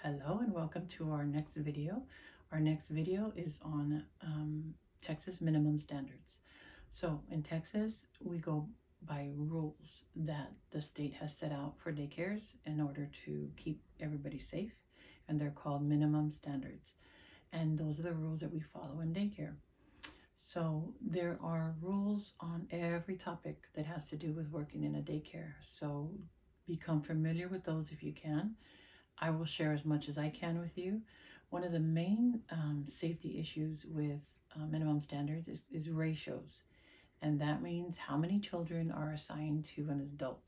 Hello and welcome to our next video. Our next video is on Texas minimum standards. So in Texas, we go by rules that the state has set out for daycares in order to keep everybody safe, and they're called minimum standards. And those are the rules that we follow in daycare. So there are rules on every topic that has to do with working in a daycare. So become familiar with those if you can. I will share as much as I can with you. One of the main safety issues with minimum standards is ratios. And that means how many children are assigned to an adult.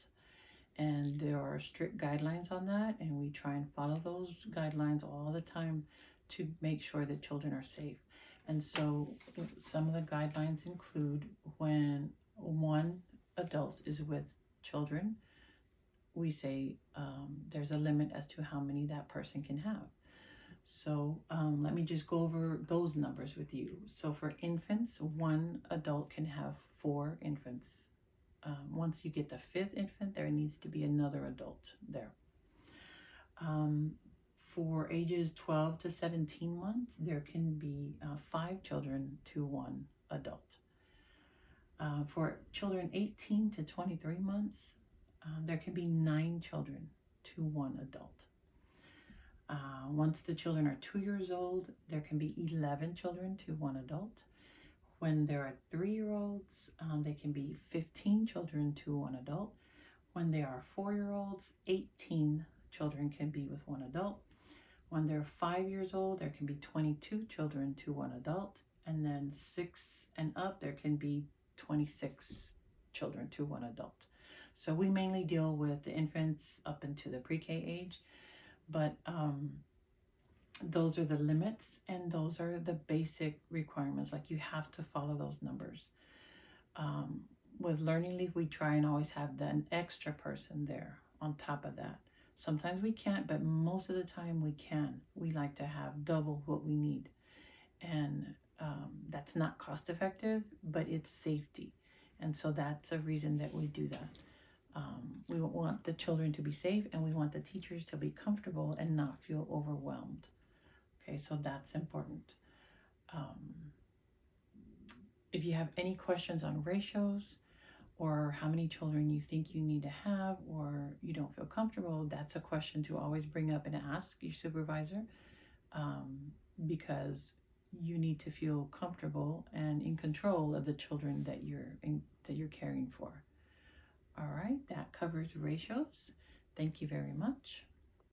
And there are strict guidelines on that, and we try and follow those guidelines all the time to make sure that children are safe. And so some of the guidelines include when one adult is with children, we say there's a limit as to how many that person can have. So let me just go over those numbers with you. So for infants, one adult can have 4 infants. Once you get the 5th infant, there needs to be another adult there. For ages 12 to 17 months, there can be 5 children to 1 adult. For children 18 to 23 months, there can be 9 children to 1 adult. Once the children are 2 years old, there can be 11 children to 1 adult. When there are 3-year-olds, they can be 15 children to 1 adult. When they are 4-year-olds, 18 children can be with 1 adult. When they're 5 years old, there can be 22 children to 1 adult. And then 6 and up, there can be 26 children to 1 adult. So we mainly deal with the infants up into the pre-K age, but those are the limits and those are the basic requirements. Like, you have to follow those numbers. With Learning Leaf, we try and always have an extra person there on top of that. Sometimes we can't, but most of the time we can. We like to have double what we need. And that's not cost effective, but it's safety. And so that's a reason that we do that. We want the children to be safe, and we want the teachers to be comfortable and not feel overwhelmed. Okay, so that's important. If you have any questions on ratios or how many children you think you need to have, or you don't feel comfortable, that's a question to always bring up and ask your supervisor, because you need to feel comfortable and in control of the children that you're caring for. All right, that covers ratios. Thank you very much.